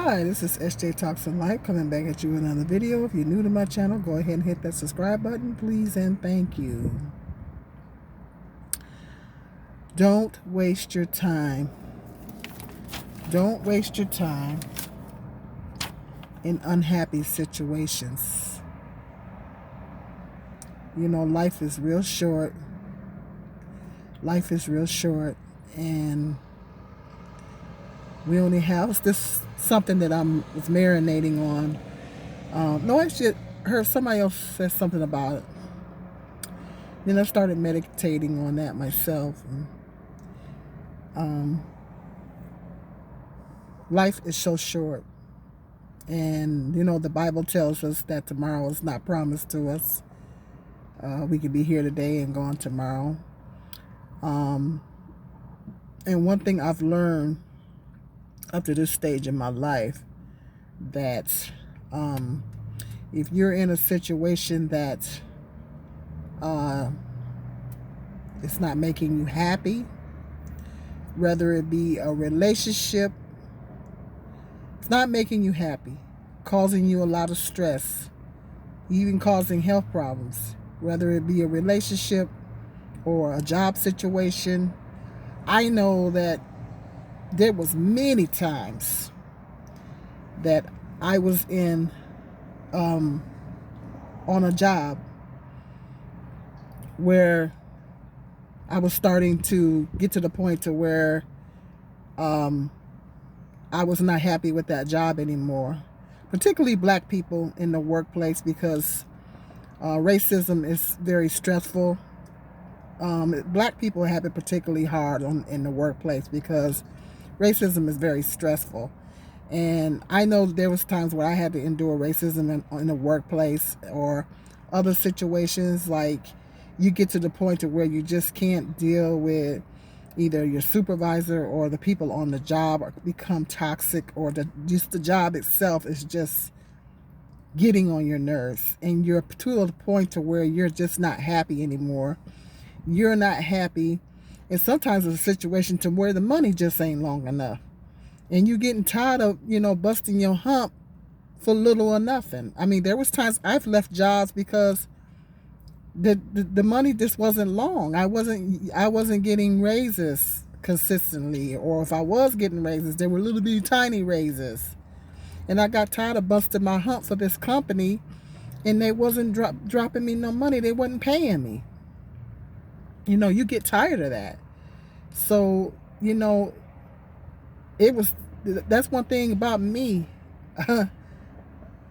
Hi, this is SJ Talks in Life coming back at you with another video. If you're new to my channel, go ahead and hit that subscribe button, please, and thank you. Don't waste your time. Don't waste your time in unhappy situations. You know, life is real short. Life is real short, and we only have this something that I was marinating on. No, actually, I heard somebody else say something about it. Then I started meditating on that myself. Life is so short. And, you know, the Bible tells us that tomorrow is not promised to us. We could be here today and gone tomorrow. And one thing I've learned up to this stage in my life, that if you're in a situation that it's not making you happy, whether it be a relationship, it's not making you happy, causing you a lot of stress, even causing health problems, whether it be a relationship or a job situation. I know that there was many times that I was in on a job where I was starting to get to the point to where I was not happy with that job anymore, particularly black people in the workplace, because racism is very stressful. Black people have it particularly hard in the workplace because racism is very stressful. And I know there was times where I had to endure racism in the workplace or other situations. Like, you get to the point to where you just can't deal with either your supervisor or the people on the job, or become toxic, or just the job itself is just getting on your nerves, and you're to the point to where you're just not happy anymore. You're not happy, and sometimes it's a situation to where the money just ain't long enough, and you're getting tired of, busting your hump for little or nothing. I mean, there was times I've left jobs because the money just wasn't long. I wasn't getting raises consistently, or if I was getting raises, they were little bitty tiny raises, and I got tired of busting my hump for this company, and they wasn't dropping me no money. They wasn't paying me. You get tired of that. So, that's one thing about me.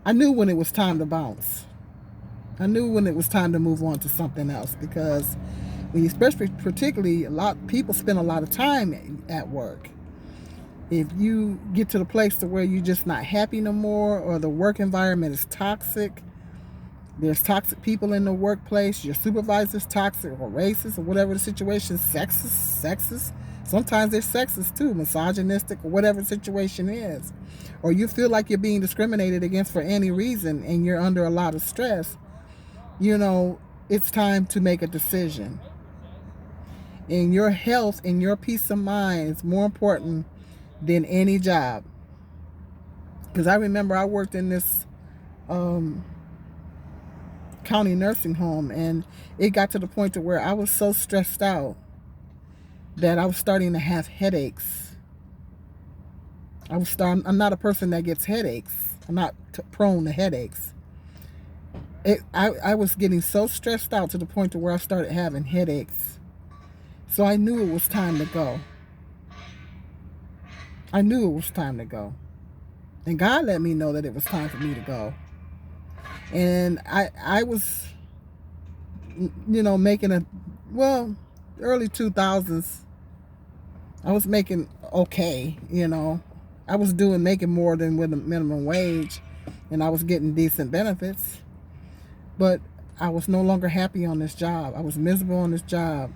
I knew when it was time to bounce. I knew when it was time to move on to something else, because especially, particularly, people spend a lot of time at work. If you get to the place to where you're just not happy no more, or the work environment is toxic, there's toxic people in the workplace, your supervisor's toxic or racist or whatever the situation, sexist. Sometimes they're sexist too, misogynistic, or whatever the situation is. Or you feel like you're being discriminated against for any reason and you're under a lot of stress. It's time to make a decision. And your health and your peace of mind is more important than any job. Because I remember I worked in this county nursing home, and it got to the point to where I was so stressed out that I was starting to have headaches. I'm not a person that gets headaches. I'm not prone to headaches. I was getting so stressed out to the point to where I started having headaches. So I knew it was time to go. I knew it was time to go. And God let me know that it was time for me to go. And I was, making early 2000s, I was making okay, I was making more than with the minimum wage, and I was getting decent benefits. But I was no longer happy on this job. I was miserable on this job.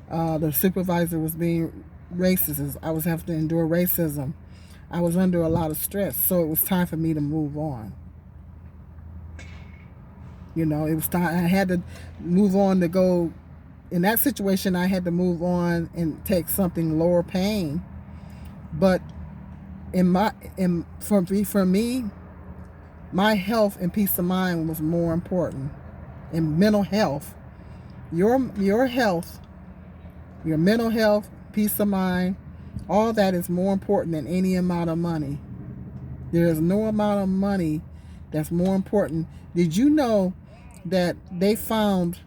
The supervisor was being racist. I was having to endure racism. I was under a lot of stress. So it was time for me to move on. It was time. I had to move on to go. In that situation, I had to move on and take something lower paying. But For me, my health and peace of mind was more important. And mental health, your health, your mental health, peace of mind, all that is more important than any amount of money. There is no amount of money that's more important. Did you know that they found,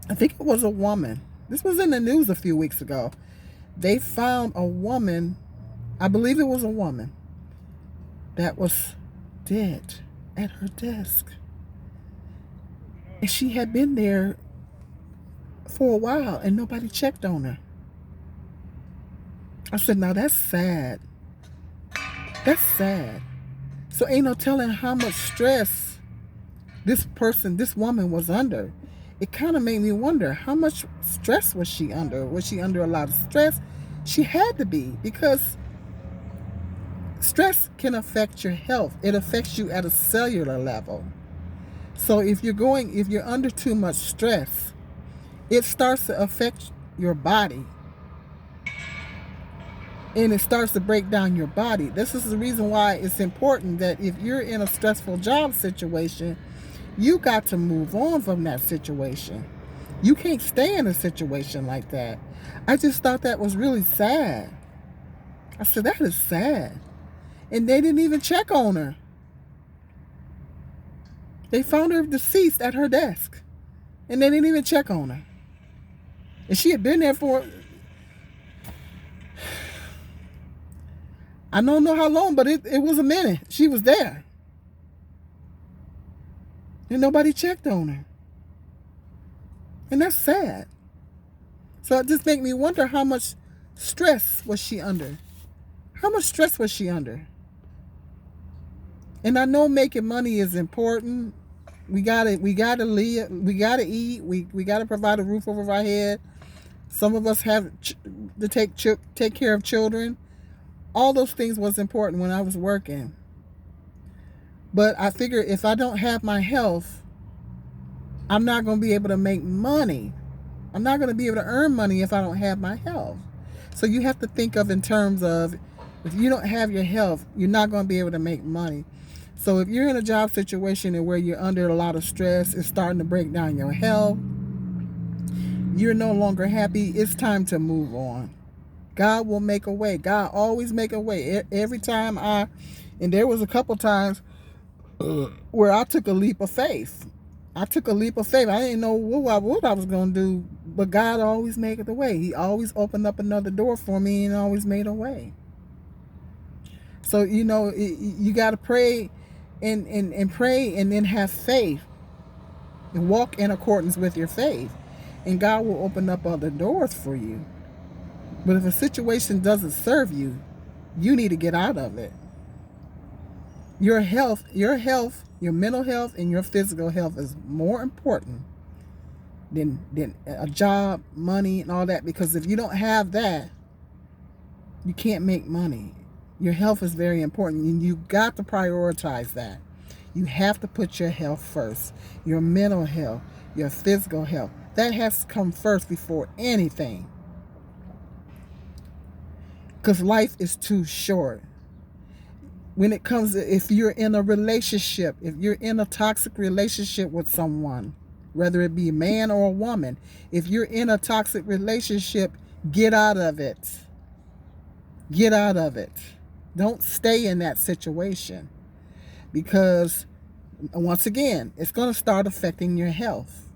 I think it was a woman, this was in the news a few weeks ago. They found a woman, I believe it was a woman, that was dead at her desk. And she had been there for a while and nobody checked on her. I said, now that's sad. That's sad. So ain't no telling how much stress this woman was under. It kind of made me wonder, how much stress was she under? Was she under a lot of stress? She had to be, because stress can affect your health. It affects you at a cellular level. So if you're under too much stress, it starts to affect your body. And it starts to break down your body. This is the reason why it's important that if you're in a stressful job situation, you got to move on from that situation. You can't stay in a situation like that. I just thought that was really sad. I said, that is sad. And they didn't even check on her. They found her deceased at her desk. And they didn't even check on her. And she had been there for, I don't know how long, but it was a minute. She was there. And nobody checked on her. And that's sad. So it just made me wonder, how much stress was she under? How much stress was she under? And I know making money is important. We gotta live. We gotta eat. We gotta provide a roof over our head. Some of us have to take care of children. All those things was important when I was working. But I figure if I don't have my health, I'm not going to be able to make money. I'm not going to be able to earn money if I don't have my health. So you have to think of in terms of, if you don't have your health, you're not going to be able to make money. So if you're in a job situation and where you're under a lot of stress, it's starting to break down your health, you're no longer happy, it's time to move on. God will make a way. God always make a way. Every time and there was a couple times where I took a leap of faith. I didn't know what I was going to do, but God always made the way. He always opened up another door for me and always made a way. So, you got to pray and pray, and then have faith and walk in accordance with your faith, and God will open up other doors for you. But if a situation doesn't serve you, you need to get out of it. Your health, your mental health, and your physical health is more important than a job, money, and all that. Because if you don't have that, you can't make money. Your health is very important, and you got to prioritize that. You have to put your health first. Your mental health, your physical health. That has to come first before anything. Because life is too short. When it comes to, if you're in a relationship, if you're in a toxic relationship with someone, whether it be a man or a woman, if you're in a toxic relationship, get out of it. Get out of it. Don't stay in that situation. Because, once again, it's going to start affecting your health.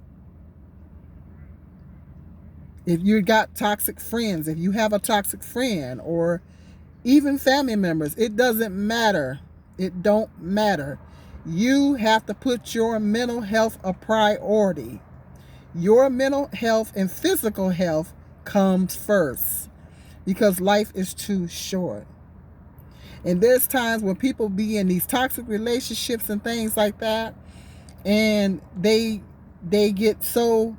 If you got toxic friends, if you have a toxic friend, or even family members, it doesn't matter. It don't matter. You have to put your mental health a priority. Your mental health and physical health comes first, because life is too short. And there's times when people be in these toxic relationships and things like that, and they get so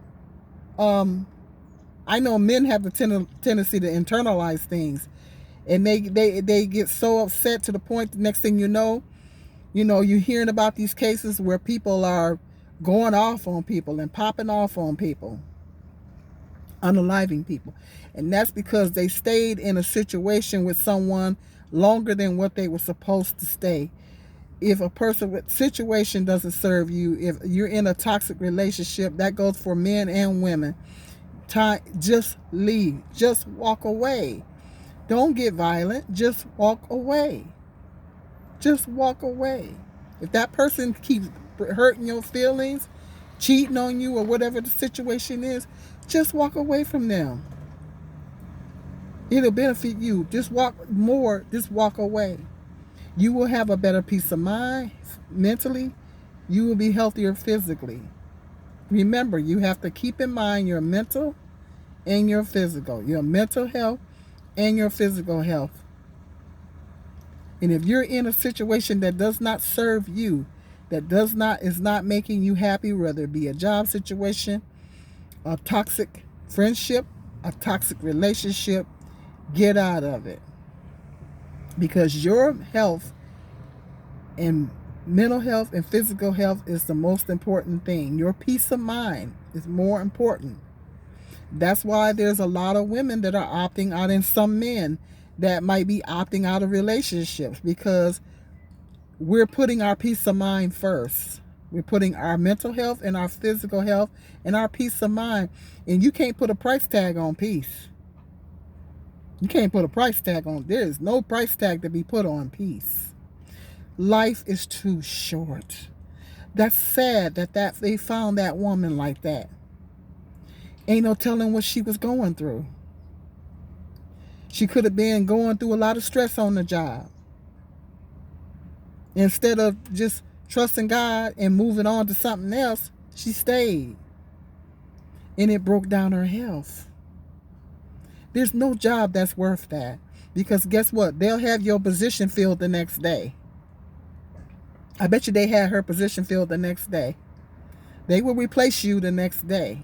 I know men have the tendency to internalize things, and they get so upset to the point, the next thing you know, you're hearing about these cases where people are going off on people and popping off on people, unaliving people. And that's because they stayed in a situation with someone longer than what they were supposed to stay. If a person with situation doesn't serve you, if you're in a toxic relationship, that goes for men and women. Just leave. Just walk away. Don't get violent. Just walk away. Just walk away. If that person keeps hurting your feelings, cheating on you, or whatever the situation is, just walk away from them. It'll benefit you. Just walk away. You will have a better peace of mind mentally. You will be healthier physically. Remember, you have to keep in mind your mental and your physical. Your mental health and your physical health. And if you're in a situation that does not serve you, that is not making you happy, whether it be a job situation, a toxic friendship, a toxic relationship, get out of it. Because your health and mental health and physical health is the most important thing. Your peace of mind is more important. That's why there's a lot of women that are opting out, and some men that might be opting out of relationships, because we're putting our peace of mind first. We're putting our mental health and our physical health and our peace of mind. And you can't put a price tag on peace. You can't put a price tag on. There is no price tag to be put on peace. Life is too short. That's sad that they found that woman like that. Ain't no telling what she was going through. She could have been going through a lot of stress on the job. Instead of just trusting God and moving on to something else, she stayed. And it broke down her health. There's no job that's worth that. Because guess what? They'll have your position filled the next day. I bet you they had her position filled the next day. They will replace you the next day.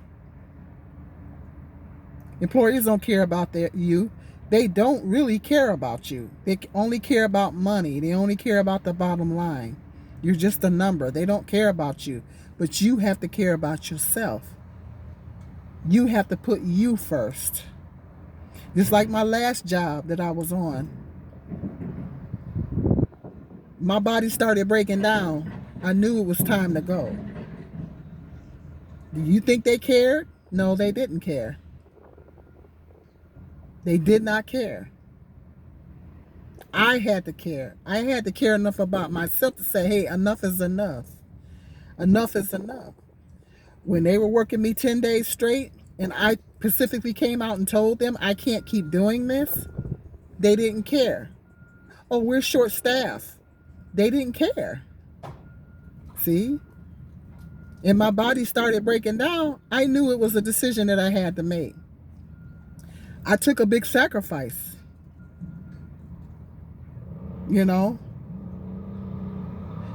Employers don't care about you. They don't really care about you. They only care about money. They only care about the bottom line. You're just a number. They don't care about you. But you have to care about yourself. You have to put you first. Just like my last job that I was on. My body started breaking down. I knew it was time to go. Do you think they cared? No, they didn't care. They did not care. I had to care. I had to care enough about myself to say, hey, enough is enough. Enough is enough. When they were working me 10 days straight, and I specifically came out and told them I can't keep doing this, they didn't care. Oh, we're short-staffed. They didn't care. See? And my body started breaking down. I knew it was a decision that I had to make. I took a big sacrifice. You know?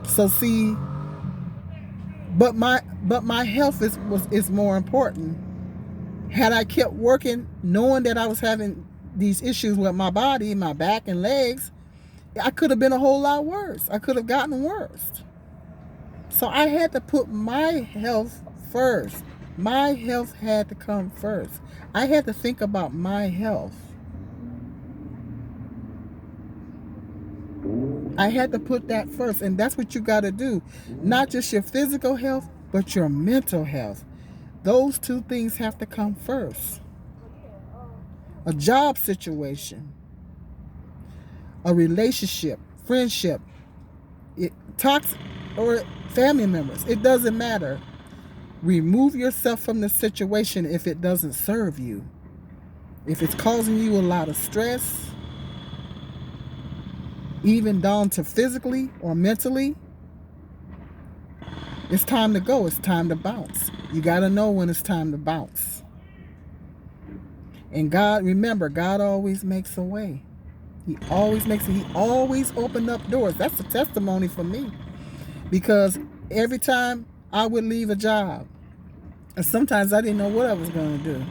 So see, but my health is more important. Had I kept working, knowing that I was having these issues with my body, my back and legs, I could have been a whole lot worse. I could have gotten worse. So I had to put my health first. My health had to come first. I had to think about my health. I had to put that first. And that's what you got to do. Not just your physical health, but your mental health. Those two things have to come first. A job situation, a relationship, friendship, toxic or family members. It doesn't matter. Remove yourself from the situation if it doesn't serve you. If it's causing you a lot of stress, even down to physically or mentally, it's time to go. It's time to bounce. You got to know when it's time to bounce. And God, remember, God always makes a way. He always opened up doors. That's a testimony for me. Because every time I would leave a job, and sometimes I didn't know what I was going to do,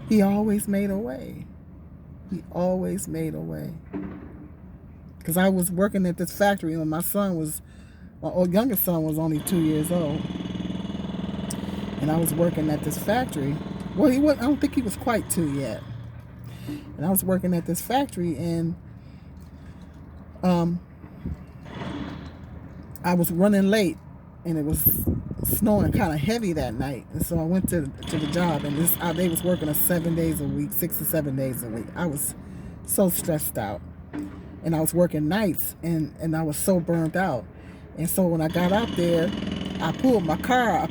He always made a way. He always made a way. Because I was working at this factory when my youngest son was only 2 years old. And I was working at this factory. Well, I don't think he was quite 2 yet. And I was working at this factory, and um, I was running late, and it was snowing kind of heavy that night. And so I went to the job, and they was working 7 days a week, 6 to 7 days a week. I was so stressed out, and I was working nights, and I was so burnt out. And so when I got out there, I pulled my car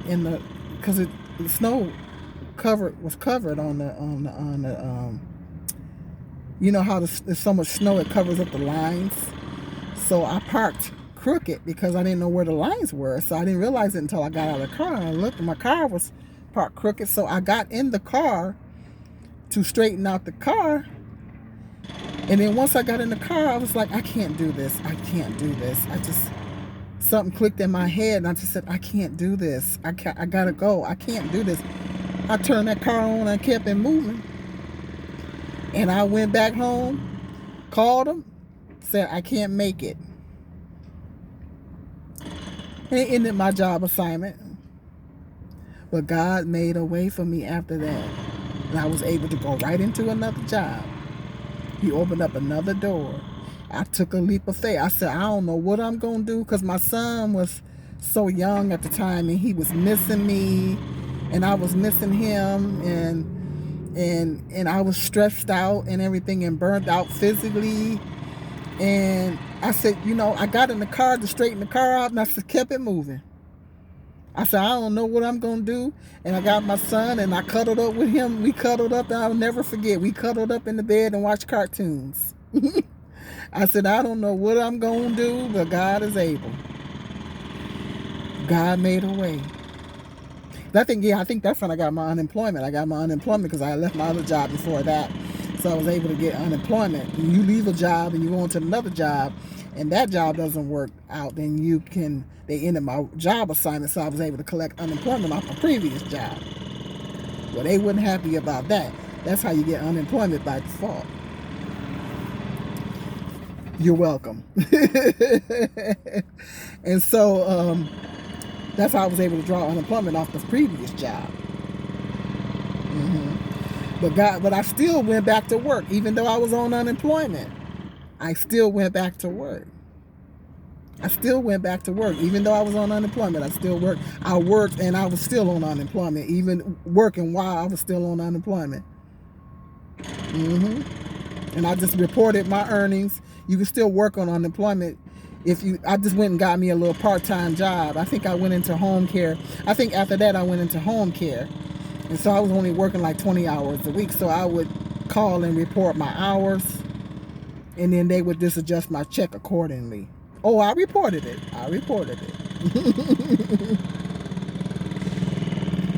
in the, because the snow was covered on the you know how there's so much snow it covers up the lines. So I parked crooked because I didn't know where the lines were. So I didn't realize it until I got out of the car, and I looked, and my car was parked crooked. So I got in the car to straighten out the car. And then once I got in the car, I was like, I can't do this. I can't do this. Something clicked in my head, and I just said, I can't do this. I gotta go. I can't do this. I turned that car on and kept it moving. And I went back home, called them, said, I can't make it. And it ended my job assignment. But God made a way for me after that. And I was able to go right into another job. He opened up another door. I took a leap of faith. I said, I don't know what I'm going to do, because my son was so young at the time, and he was missing me, and I was missing him, and I was stressed out and everything, and burnt out physically. And I said, I got in the car to straighten the car out, and I just kept it moving. I said, I don't know what I'm going to do. And I got my son, and I cuddled up with him. We cuddled up, and I'll never forget. We cuddled up in the bed and watched cartoons. I said, I don't know what I'm going to do, but God is able. God made a way. I think that's when I got my unemployment. I got my unemployment because I left my other job before that. So I was able to get unemployment. When you leave a job and you go into another job, and that job doesn't work out, then they ended my job assignment, so I was able to collect unemployment off my previous job. Well, they weren't happy about that. That's how you get unemployment by default. You're welcome. And so that's how I was able to draw unemployment off the previous job. But I still went back to work, even though I was on unemployment. I still went back to work. Even though I was on unemployment. I still worked. I worked, and I was still on unemployment, even working while I was still on unemployment. And I just reported my earnings. You can still work on unemployment. I just went and got me a little part-time job. I think I went into home care. I think after that I went into home care. And so I was only working like 20 hours a week. So I would call and report my hours, and then they would just adjust my check accordingly. Oh, I reported it.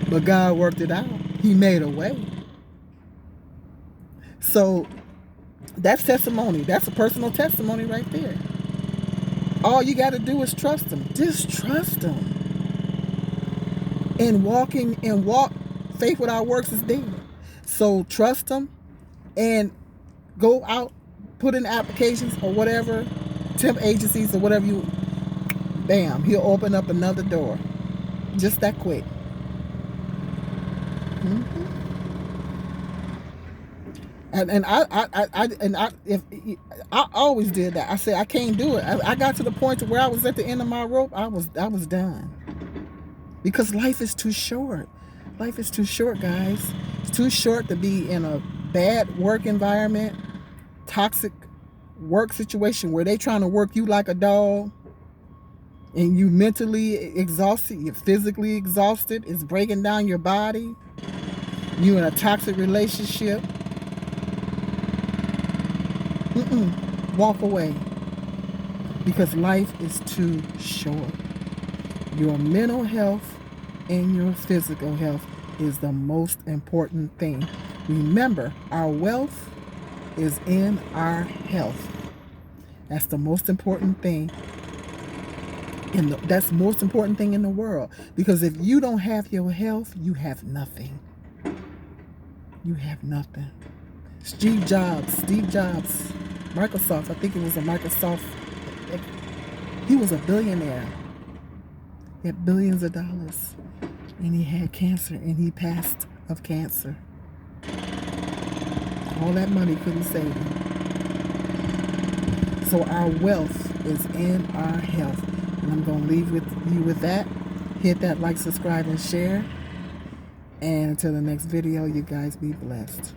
But God worked it out. He made a way. So that's testimony. That's a personal testimony right there. All you got to do is trust Him. Just trust Him. And walk. Faith without works is dead. So trust Him and go out, put in applications or whatever, temp agencies or whatever bam, He'll open up another door. Just that quick. And I always did that. I said I can't do it. I got to the point to where I was at the end of my rope. I was done, because life is too short. Life is too short, guys. It's too short to be in a bad work environment, toxic work situation where they trying to work you like a dog, and you mentally exhausted, you're physically exhausted. It's breaking down your body. You in a toxic relationship. Walk away, because life is too short. Your mental health and your physical health is the most important thing. Remember, our wealth is in our health. That's the most important thing. That's the most important thing in the world. Because if you don't have your health, you have nothing. You have nothing. Steve Jobs, Microsoft, I think it was a Microsoft. He was a billionaire. He had billions of dollars. And he had cancer, and he passed of cancer. All that money couldn't save him. So our wealth is in our health. And I'm going to leave you with that. Hit that like, subscribe, and share. And until the next video, you guys be blessed.